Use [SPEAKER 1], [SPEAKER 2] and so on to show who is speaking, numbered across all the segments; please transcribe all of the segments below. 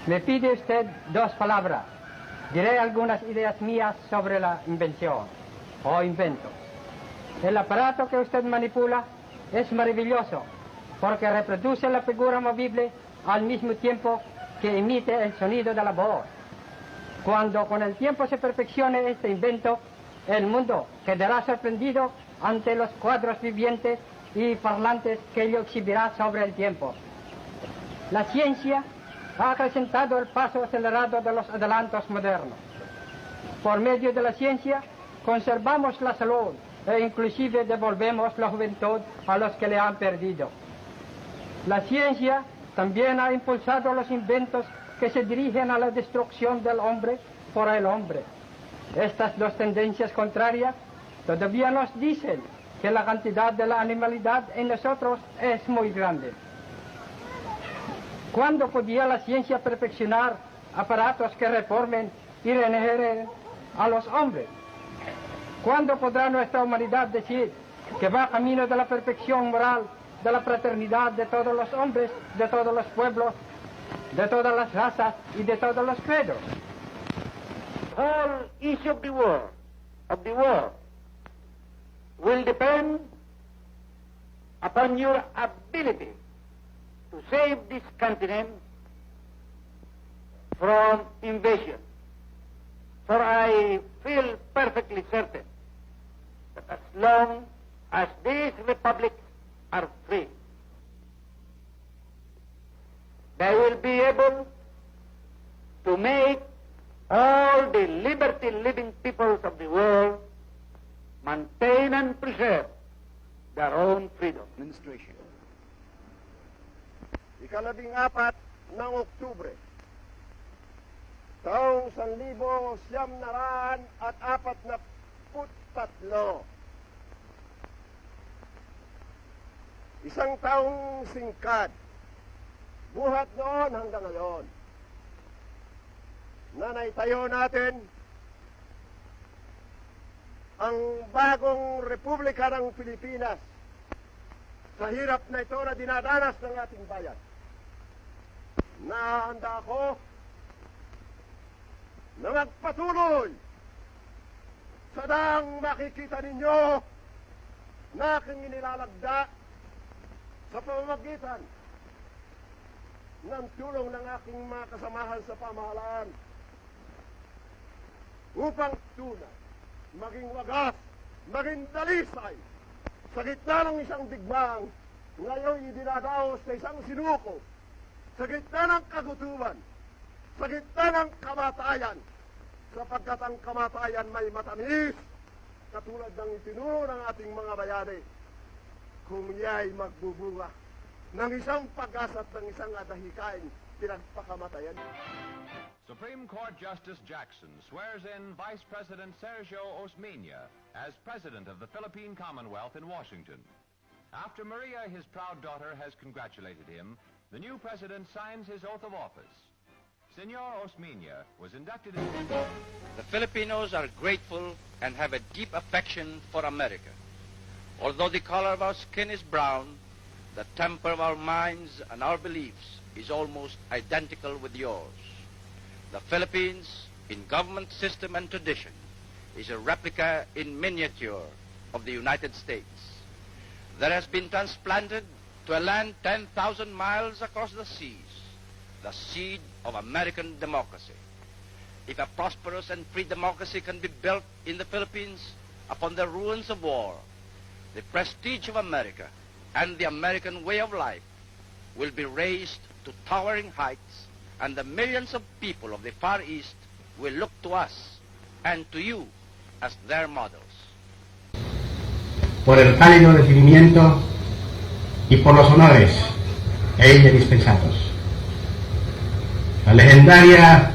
[SPEAKER 1] Me pide usted 2 palabras. Diré algunas ideas mías sobre la invención o invento. El aparato que usted manipula es maravilloso porque reproduce la figura movible al mismo tiempo que emite el sonido de la voz. Cuando con el tiempo se perfeccione este invento, el mundo quedará sorprendido ante los cuadros vivientes y parlantes que ello exhibirá sobre el tiempo. La ciencia ha acrecentado el paso acelerado de los adelantos modernos. Por medio de la ciencia conservamos la salud e inclusive devolvemos la juventud a los que le han perdido. La ciencia también ha impulsado los inventos que se dirigen a la destrucción del hombre por el hombre. Estas 2 tendencias contrarias todavía nos dicen que la cantidad de la animalidad en nosotros es muy grande. ¿Cuándo podía la ciencia perfeccionar aparatos que reformen y regeneren a los hombres? ¿Cuándo podrá nuestra humanidad decir que va camino de la perfección moral, de la fraternidad de todos los hombres, de todos los pueblos, de todas las razas y de todos los credos?
[SPEAKER 2] Whole issue of the war will depend upon your ability to save this continent from invasion. For I feel perfectly certain that as long as these republics are free, they will be able to make all the liberty-living peoples of the world maintain and preserve their own freedom.
[SPEAKER 3] Administration. Ika-14 ng Oktubre, taong 1943. Isang taong singkad, buhat noon hanggang ngayon, na naitayo natin ang bagong Republika ng Pilipinas sa hirap na ito na dinadanas ng ating bayan. Nahanda ako na magpatuloy sa daang makikita ninyo na aking inilalagda sa pamamagitan ng tulong ng aking mga kasamahan sa pamahalaan upang tunay, maging wagas, maging dalisay sa gitna ng isang digmang ngayon idinadaos sa isang sinuko, sa gitna ng kagutuman, sa gitna ng kamatayan, sapagkat ang kamatayan may matamis, katulad ng itinuro ng ating mga bayani, kung iya'y magbubunga ng isang pag-asa at ng isang adahikain pinagpakamatayan.
[SPEAKER 4] Supreme Court Justice Jackson swears in Vice President Sergio Osmeña as President of the Philippine Commonwealth in Washington. After Maria, his proud daughter, has congratulated him, the new president signs his oath of office. Senor Osmeña was inducted in...
[SPEAKER 5] The Filipinos are grateful and have a deep affection for America. Although the color of our skin is brown, the temper of our minds and our beliefs is almost identical with yours. The Philippines, in government system and tradition, is a replica in miniature of the United States. There has been transplanted to a land 10,000 miles across the seas, the seed of American democracy. If a prosperous and free democracy can be built in the Philippines upon the ruins of war, the prestige of America and the American way of life will be raised to towering heights, and the millions of people of the Far East will look to us and to you as their models.
[SPEAKER 6] Por el cálido recibimiento y por los honores e ella dispensados. La legendaria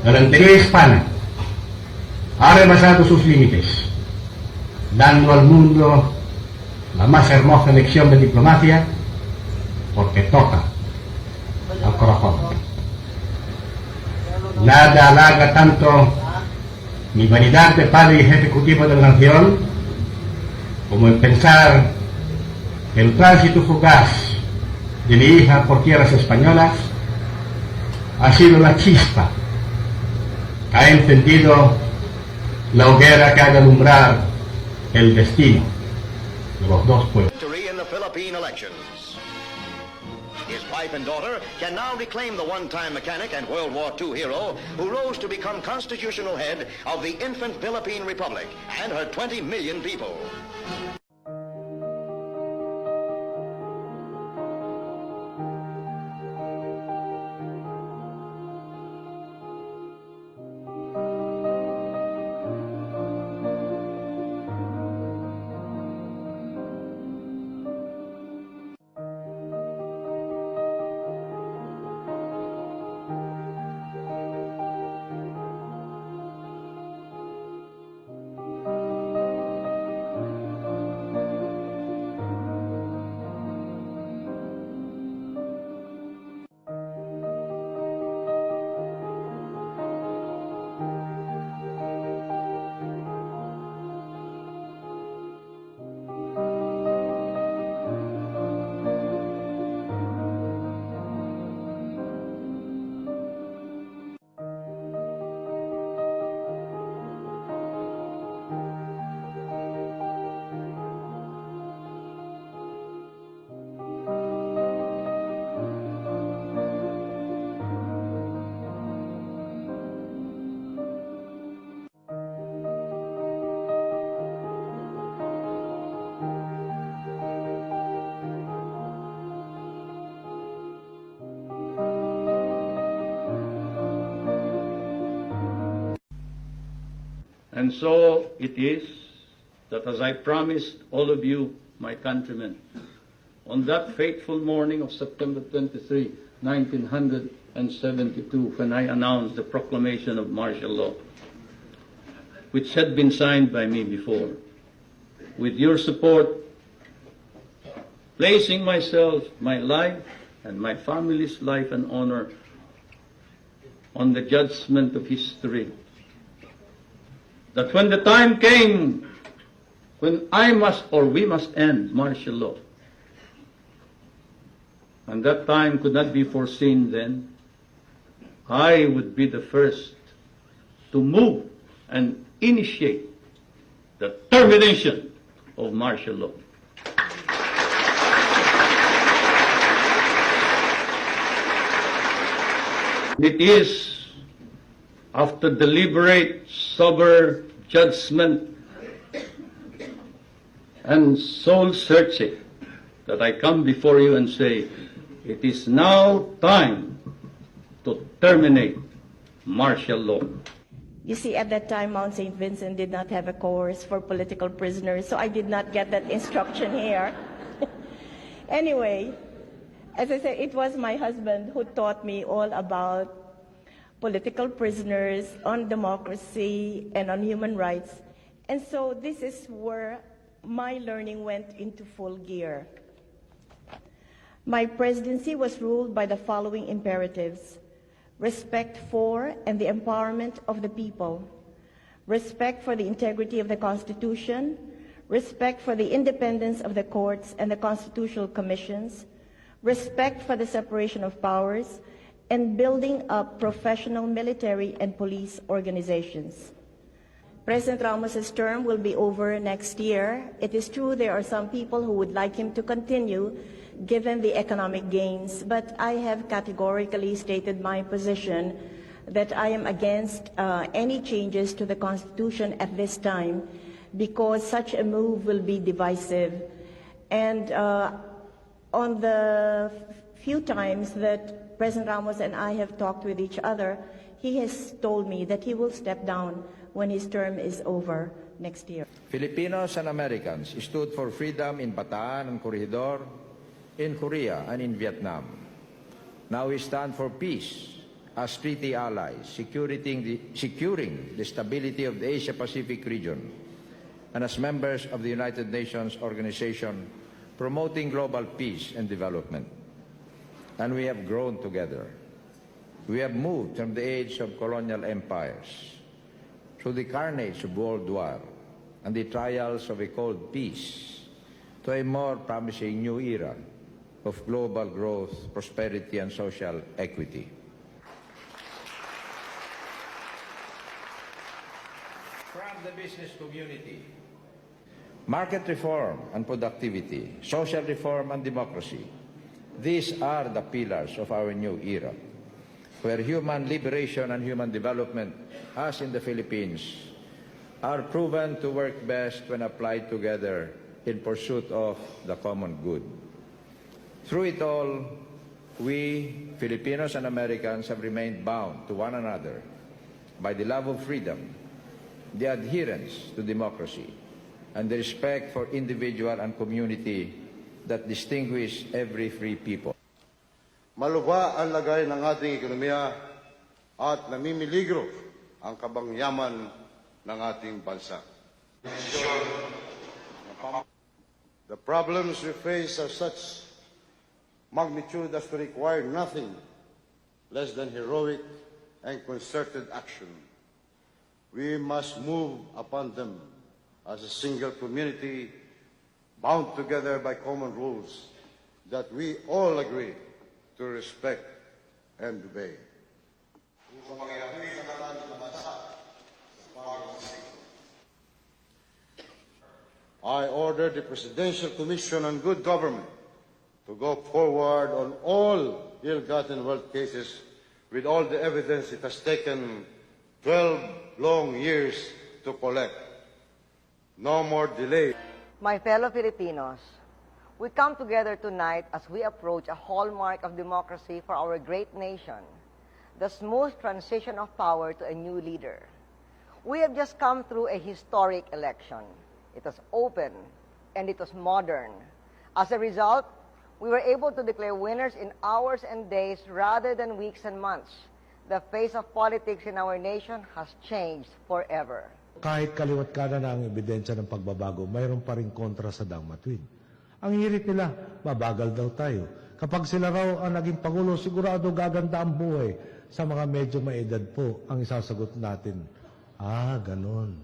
[SPEAKER 6] galantería hispana ha rebasado sus límites, dando al mundo la más hermosa lección de diplomacia, porque toca al corazón. Nada halaga tanto mi vanidad de padre y jefe ejecutivo de la nación como el pensar que el tránsito fugaz de mi hija por tierras españolas ha sido la chispa que ha encendido la hoguera que ha de alumbrar el destino de los dos pueblos.
[SPEAKER 7] In the Philippine elections. His wife and daughter can now reclaim the one-time mechanic and World War II hero who rose to become constitutional head of the infant Philippine Republic and her 20 million people.
[SPEAKER 8] And so it is that as I promised all of you, my countrymen, on that fateful morning of September 23, 1972, when I announced the proclamation of martial law, which had been signed by me before, with your support, placing myself, my life, and my family's life and honor on the judgment of history, that when the time came when I must or we must end martial law, and that time could not be foreseen then, I would be the first to move and initiate the termination of martial law. It is after deliberate, sober judgment and soul searching that I come before you and say, it is now time to terminate martial law.
[SPEAKER 9] You see, at that time, Mount St. Vincent did not have a course for political prisoners, so I did not get that instruction here. Anyway, as I said, it was my husband who taught me all about political prisoners, on democracy, and on human rights. And so this is where my learning went into full gear. My presidency was ruled by the following imperatives: respect for and the empowerment of the people, respect for the integrity of the Constitution, respect for the independence of the courts and the constitutional commissions, respect for the separation of powers, and building up professional military and police organizations. President Ramos's term will be over next year. It is true there are some people who would like him to continue given the economic gains, but I have categorically stated my position that I am against any changes to the Constitution at this time because such a move will be divisive. And on the few times that President Ramos and I have talked with each other, he has told me that he will step down when his term is over next year.
[SPEAKER 10] Filipinos and Americans stood for freedom in Bataan and Corregidor, in Korea and in Vietnam. Now we stand for peace as treaty allies, securing the stability of the Asia-Pacific region, and as members of the United Nations organization, promoting global peace and development. And we have grown together. We have moved from the age of colonial empires through the carnage of World War and the trials of a cold peace to a more promising new era of global growth, prosperity, and social equity. the business community. Market reform and productivity, social reform and democracy. These are the pillars of our new era, where human liberation and human development, as in the Philippines, are proven to work best when applied together in pursuit of the common good. Through it all, we, Filipinos and Americans, have remained bound to one another by the love of freedom, the adherence to democracy, and the respect for individual and community that distinguish every free people.
[SPEAKER 3] Malubha ang lagay ng ating ekonomiya at namimiligro ang kabangyaman ng ating bansa. The problems we face are such magnitude as to require nothing less than heroic and concerted action. We must move upon them as a single community bound together by common rules that we all agree to respect and obey. I order the Presidential Commission on Good Government to go forward on all ill-gotten wealth cases with all the evidence it has taken 12 long years to collect. No more delay.
[SPEAKER 11] My fellow Filipinos, we come together tonight as we approach a hallmark of democracy for our great nation, the smooth transition of power to a new leader. We have just come through a historic election. It was open and it was modern. As a result, we were able to declare winners in hours and days rather than weeks and months. The face of politics in our nation has changed forever.
[SPEAKER 12] Kahit kaliwat kanan na ang ebidensya ng pagbabago, mayroon pa rin kontra sa dangmatwid. Ang hirit nila, mabagal daw tayo. Kapag sila raw ang naging Pangulo, sigurado gaganda ang buhay. Sa mga medyo maedad po, ang isasagot natin, ganon.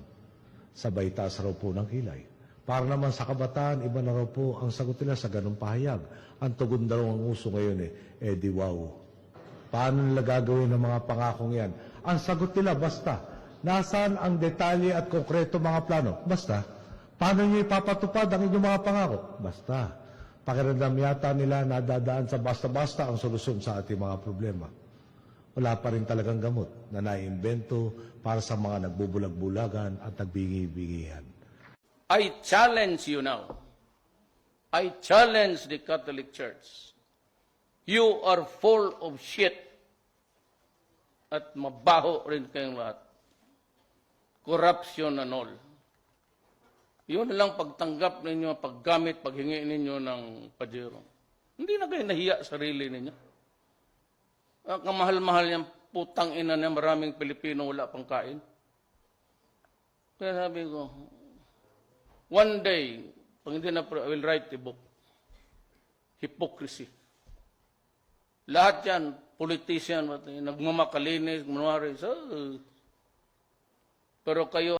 [SPEAKER 12] Sabay taas raw po ng kilay. Para naman sa kabataan, iba na raw po ang sagot nila sa ganong pahayag. Ang tugon daw ang uso ngayon di wow. Paano nila gagawin ang mga pangakong yan? Ang sagot nila, basta. Nasaan ang detalye at konkreto mga plano? Basta. Paano nyo ipapatupad ang inyong mga pangako? Basta. Pakiramdam yata nila nadadaan sa basta-basta ang solusyon sa ating mga problema. Wala pa rin talagang gamot na naiimbento para sa mga nagbubulag-bulagan at nagbingi-bingihan.
[SPEAKER 8] I challenge you now. I challenge the Catholic Church. You are full of shit. At mabaho rin kayong lahat. Corruption and all. Yun lang pagtanggap ninyo, paggamit, paghingi ninyo ng pajero. Hindi na kayo nahiya sarili ninyo. Ang kamahal-mahal yung putang ina niya, maraming Pilipino wala pang kain. Kaya sabi ko, one day, pag hindi na, I will write a book. Hypocrisy. Lahat yan, politician, nagmamakalinis, manwari. Pero kayo,